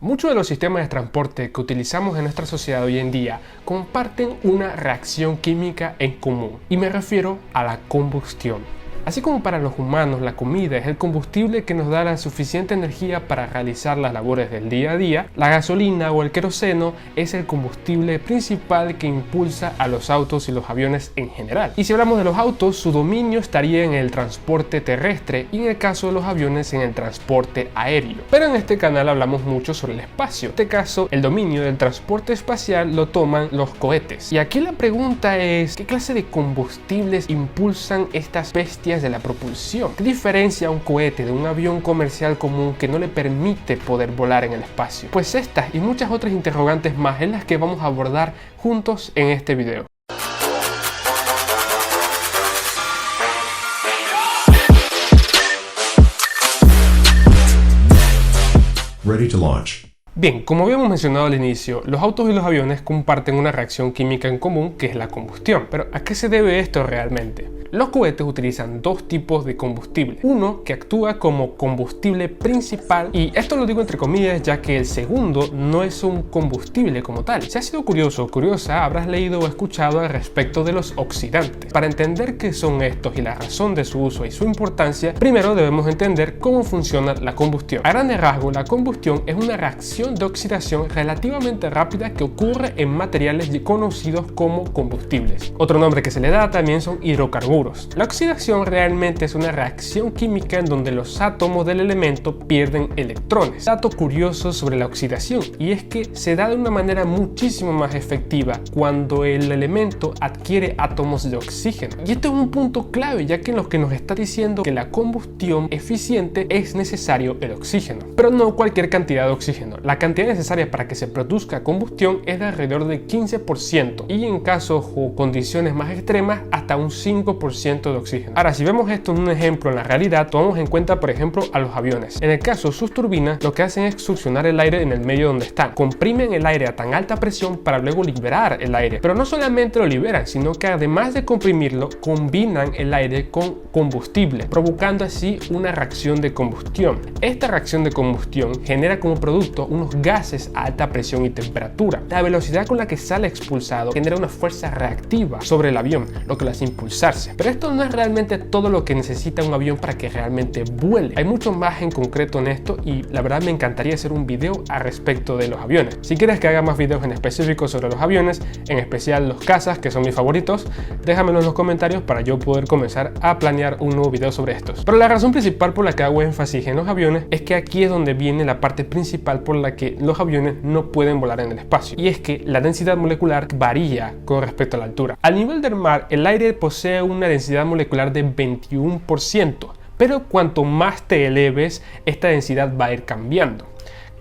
Muchos de los sistemas de transporte que utilizamos en nuestra sociedad hoy en día comparten una reacción química en común, y me refiero a la combustión. Así como para los humanos la comida es el combustible que nos da la suficiente energía para realizar las labores del día a día, la gasolina o el queroseno es el combustible principal que impulsa a los autos y los aviones en general. Y si hablamos de los autos, su dominio estaría en el transporte terrestre y en el caso de los aviones en el transporte aéreo. Pero en este canal hablamos mucho sobre el espacio. En este caso, el dominio del transporte espacial lo toman los cohetes. Y aquí la pregunta es, ¿qué clase de combustibles impulsan estas bestias de la propulsión? ¿Qué diferencia un cohete de un avión comercial común que no le permite poder volar en el espacio? Pues estas y muchas otras interrogantes más es las que vamos a abordar juntos en este video. Ready to launch. Bien, como habíamos mencionado al inicio, los autos y los aviones comparten una reacción química en común que es la combustión. Pero ¿a qué se debe esto realmente? Los cohetes utilizan dos tipos de combustible. Uno que actúa como combustible principal, y esto lo digo entre comillas ya que el segundo no es un combustible como tal. Si has sido curioso o curiosa, habrás leído o escuchado al respecto de los oxidantes. Para entender qué son estos y la razón de su uso y su importancia, primero debemos entender cómo funciona la combustión. A grandes rasgos, la combustión es una reacción de oxidación relativamente rápida que ocurre en materiales conocidos como combustibles. Otro nombre que se le da también son hidrocarburos. La oxidación realmente es una reacción química en donde los átomos del elemento pierden electrones. Dato curioso sobre la oxidación, y es que se da de una manera muchísimo más efectiva cuando el elemento adquiere átomos de oxígeno. Y esto es un punto clave, ya que en lo que nos está diciendo que la combustión eficiente es necesario el oxígeno, pero no cualquier cantidad de oxígeno. La cantidad necesaria para que se produzca combustión es de alrededor de 15% y en casos o condiciones más extremas hasta un 5% de oxígeno. Ahora, si vemos esto en un ejemplo en la realidad, tomamos en cuenta por ejemplo a los aviones. En el caso, sus turbinas lo que hacen es succionar el aire en el medio donde están. Comprimen el aire a tan alta presión para luego liberar el aire. Pero no solamente lo liberan, sino que además de comprimirlo, combinan el aire con combustible, provocando así una reacción de combustión. Esta reacción de combustión genera como producto unos gases a alta presión y temperatura. La velocidad con la que sale expulsado genera una fuerza reactiva sobre el avión, lo que lo hace impulsarse. Pero esto no es realmente todo lo que necesita un avión para que realmente vuele. Hay mucho más en concreto en esto y la verdad me encantaría hacer un video al respecto de los aviones. Si quieres que haga más videos en específico sobre los aviones, en especial los cazas, que son mis favoritos, déjamelo en los comentarios para yo poder comenzar a planear un nuevo video sobre estos. Pero la razón principal por la que hago énfasis en los aviones es que aquí es donde viene la parte principal por la que los aviones no pueden volar en el espacio, y es que la densidad molecular varía con respecto a la altura. Al nivel del mar, el aire posee una densidad molecular de 21%, pero cuanto más te eleves, esta densidad va a ir cambiando.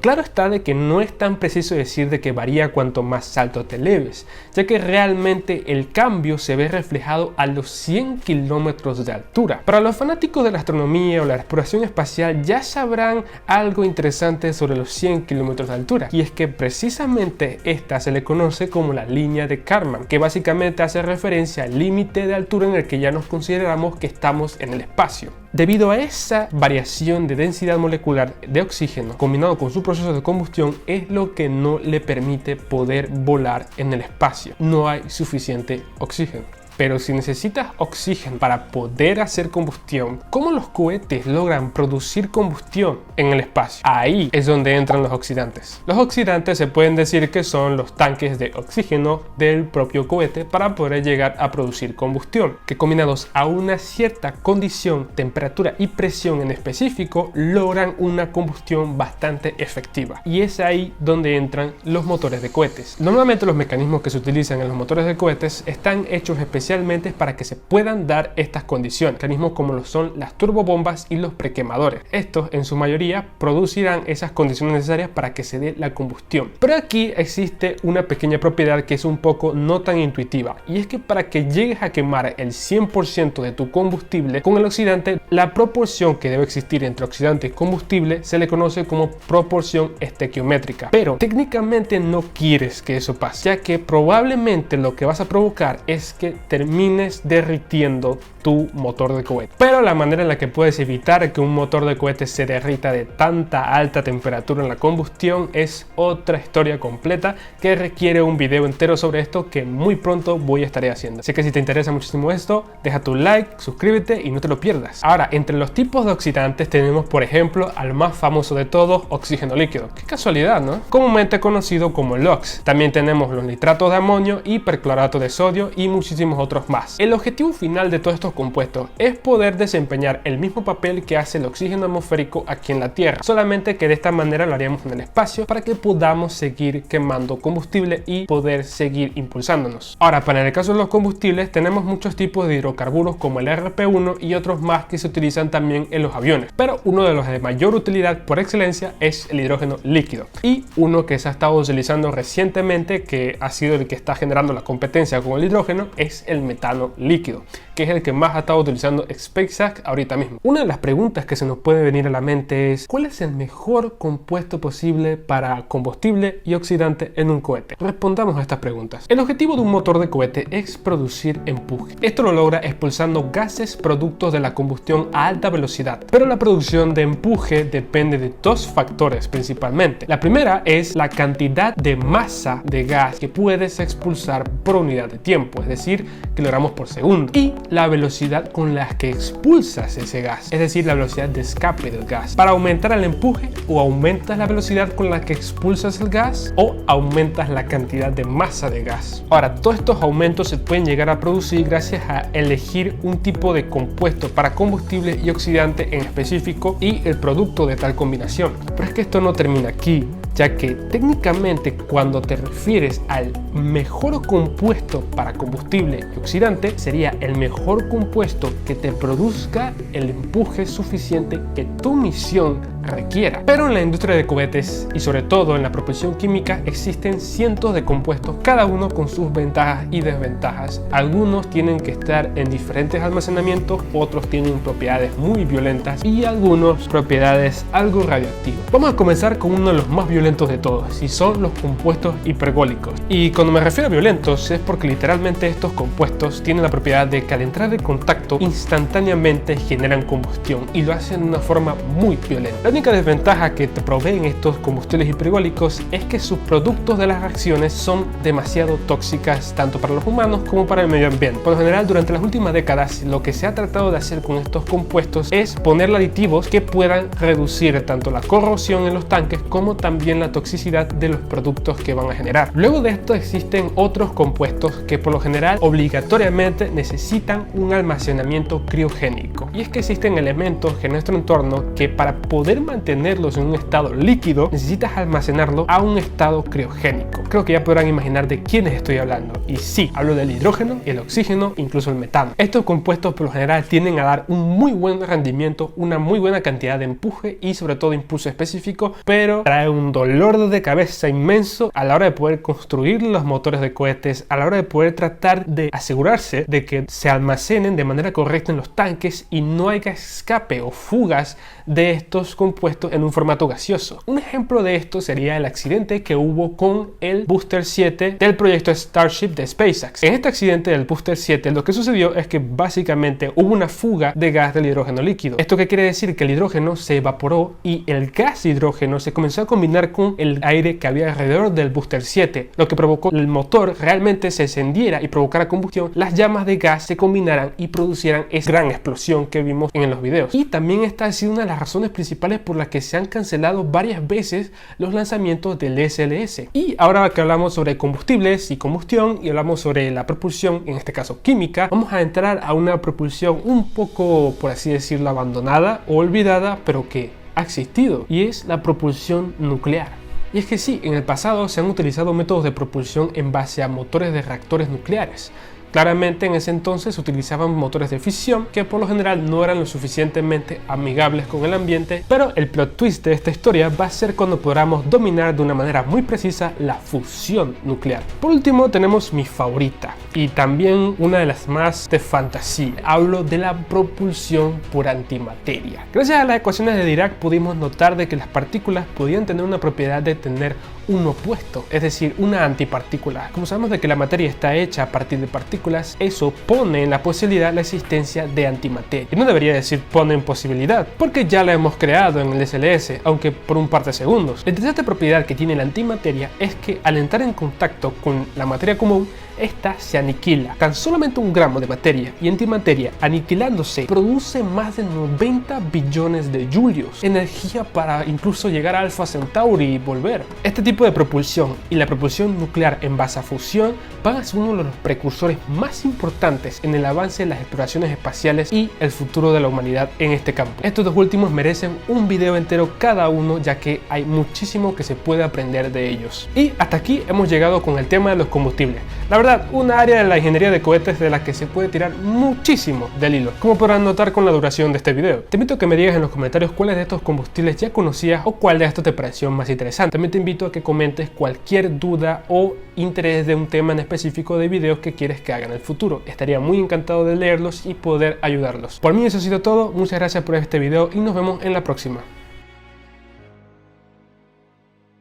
Claro está de que no es tan preciso decir de que varía cuanto más alto te eleves, ya que realmente el cambio se ve reflejado a los 100 kilómetros de altura. Para los fanáticos de la astronomía o la exploración espacial ya sabrán algo interesante sobre los 100 kilómetros de altura, y es que precisamente esta se le conoce como la línea de Kármán, que básicamente hace referencia al límite de altura en el que ya nos consideramos que estamos en el espacio. Debido a esa variación de densidad molecular de oxígeno combinado con su proceso de combustión es lo que no le permite poder volar en el espacio. No hay suficiente oxígeno. Pero si necesitas oxígeno para poder hacer combustión, ¿cómo los cohetes logran producir combustión en el espacio? Ahí es donde entran los oxidantes. Los oxidantes se pueden decir que son los tanques de oxígeno del propio cohete para poder llegar a producir combustión, que combinados a una cierta condición, temperatura y presión en específico, logran una combustión bastante efectiva. Y es ahí donde entran los motores de cohetes. Normalmente los mecanismos que se utilizan en los motores de cohetes están hechos especialmente para que se puedan dar estas condiciones, mecanismos como lo son las turbobombas y los prequemadores. Estos en su mayoría producirán esas condiciones necesarias para que se dé la combustión. Pero aquí existe una pequeña propiedad que es un poco no tan intuitiva, y es que para que llegues a quemar el 100% de tu combustible con el oxidante, la proporción que debe existir entre oxidante y combustible se le conoce como proporción estequiométrica. Pero técnicamente no quieres que eso pase, ya que probablemente lo que vas a provocar es que termines derritiendo tu motor de cohete. Pero la manera en la que puedes evitar que un motor de cohete se derrita de tanta alta temperatura en la combustión es otra historia completa que requiere un video entero sobre esto que muy pronto voy a estar haciendo. Así que si te interesa muchísimo esto, deja tu like, suscríbete y no te lo pierdas. Ahora, entre los tipos de oxidantes tenemos, por ejemplo, al más famoso de todos, oxígeno líquido. Qué casualidad, ¿no? Comúnmente conocido como el OX. También tenemos los nitratos de amonio, hiperclorato de sodio y muchísimos otros más. El objetivo final de todos estos compuestos es poder desempeñar el mismo papel que hace el oxígeno atmosférico aquí en la Tierra, solamente que de esta manera lo haríamos en el espacio para que podamos seguir quemando combustible y poder seguir impulsándonos. Ahora, para el caso de los combustibles tenemos muchos tipos de hidrocarburos como el RP1 y otros más que se utilizan también en los aviones, pero uno de los de mayor utilidad por excelencia es el hidrógeno líquido, y uno que se ha estado utilizando recientemente, que ha sido el que está generando la competencia con el hidrógeno, es el metano líquido, que es el que más ha estado utilizando SpaceX ahorita mismo. Una de las preguntas que se nos puede venir a la mente es: ¿cuál es el mejor compuesto posible para combustible y oxidante en un cohete? Respondamos a estas preguntas. El objetivo de un motor de cohete es producir empuje. Esto lo logra expulsando gases productos de la combustión a alta velocidad, pero la producción de empuje depende de dos factores principalmente. La primera es la cantidad de masa de gas que puedes expulsar por unidad de tiempo, es decir, kilogramos por segundo, y la velocidad con la que expulsas ese gas, es decir, la velocidad de escape del gas. Para aumentar el empuje, o aumentas la velocidad con la que expulsas el gas, o aumentas la cantidad de masa de gas. Ahora, todos estos aumentos se pueden llegar a producir gracias a elegir un tipo de compuesto para combustible y oxidante en específico y el producto de tal combinación. Pero es que esto no termina aquí, ya que técnicamente cuando te refieres al mejor compuesto para combustible y oxidante, sería el mejor compuesto que te produzca el empuje suficiente que tu misión requiera. Pero en la industria de cohetes y sobre todo en la propulsión química existen cientos de compuestos, cada uno con sus ventajas y desventajas. Algunos tienen que estar en diferentes almacenamientos, otros tienen propiedades muy violentas y algunos propiedades algo radioactivas. Vamos a comenzar con uno de los más violentos de todos, y son los compuestos hipergólicos. Y cuando me refiero a violentos es porque literalmente estos compuestos tienen la propiedad de que al entrar en contacto instantáneamente generan combustión y lo hacen de una forma muy violenta. La única desventaja que te proveen estos combustibles hipergólicos es que sus productos de las reacciones son demasiado tóxicas tanto para los humanos como para el medio ambiente. Por lo general, durante las últimas décadas lo que se ha tratado de hacer con estos compuestos es ponerle aditivos que puedan reducir tanto la corrosión en los tanques como también la toxicidad de los productos que van a generar. Luego de esto existen otros compuestos que por lo general obligatoriamente necesitan un almacenamiento criogénico, y es que existen elementos en nuestro entorno que para poder mantenerlos en un estado líquido necesitas almacenarlo a un estado criogénico. Creo que ya podrán imaginar de quiénes estoy hablando, y sí, hablo del hidrógeno, el oxígeno, incluso el metano. Estos compuestos por lo general tienden a dar un muy buen rendimiento, una muy buena cantidad de empuje y sobre todo impulso específico, pero trae un dolor de cabeza inmenso a la hora de poder construir los motores de cohetes, a la hora de poder tratar de asegurarse de que se almacenen de manera correcta en los tanques y no haya escape o fugas de estos compuestos en un formato gaseoso. Un ejemplo de esto sería el accidente que hubo con el Booster 7 del proyecto Starship de SpaceX. En este accidente del Booster 7 lo que sucedió es que básicamente hubo una fuga de gas del hidrógeno líquido. ¿Esto qué quiere decir? Que el hidrógeno se evaporó y el gas de hidrógeno se comenzó a combinar con el aire que había alrededor del Booster 7, lo que provocó que el motor realmente se encendiera y provocara combustión, las llamas de gas se combinaran y producieran esa gran explosión que vimos en los videos. Y también esta ha sido una de las razones principales por las que se han cancelado varias veces los lanzamientos del SLS. Y ahora que hablamos sobre combustibles y combustión y hablamos sobre la propulsión, en este caso química, vamos a entrar a una propulsión un poco, por así decirlo, abandonada o olvidada, pero que ha existido, y es la propulsión nuclear. Y es que sí, en el pasado se han utilizado métodos de propulsión en base a motores de reactores nucleares. Claramente en ese entonces se utilizaban motores de fisión que por lo general no eran lo suficientemente amigables con el ambiente, pero el plot twist de esta historia va a ser cuando podamos dominar de una manera muy precisa la fusión nuclear. Por último tenemos mi favorita y también una de las más de fantasía. Hablo de la propulsión por antimateria. Gracias a las ecuaciones de Dirac pudimos notar de que las partículas podían tener una propiedad de tener un opuesto, es decir, una antipartícula. Como sabemos de que la materia está hecha a partir de partículas, partículas, eso pone en la posibilidad la existencia de antimateria. Y no debería decir pone en posibilidad, porque ya la hemos creado en el SLS, aunque por un par de segundos. La interesante propiedad que tiene la antimateria es que al entrar en contacto con la materia común, esta se aniquila. Tan solamente un gramo de materia y antimateria aniquilándose produce más de 90 billones de julios, energía para incluso llegar a Alpha Centauri y volver. Este tipo de propulsión y la propulsión nuclear en base a fusión van a ser uno de los precursores más importantes en el avance de las exploraciones espaciales y el futuro de la humanidad en este campo. Estos dos últimos merecen un video entero cada uno, ya que hay muchísimo que se puede aprender de ellos. Y hasta aquí hemos llegado con el tema de los combustibles. La verdad, una área de la ingeniería de cohetes de la que se puede tirar muchísimo del hilo, como podrán notar con la duración de este video. Te invito a que me digas en los comentarios cuáles de estos combustibles ya conocías o cuál de estos te pareció más interesante. También te invito a que comentes cualquier duda o interés de un tema en específico de videos que quieres que haga en el futuro. Estaría muy encantado de leerlos y poder ayudarlos. Por mí eso ha sido todo, muchas gracias por este video y nos vemos en la próxima.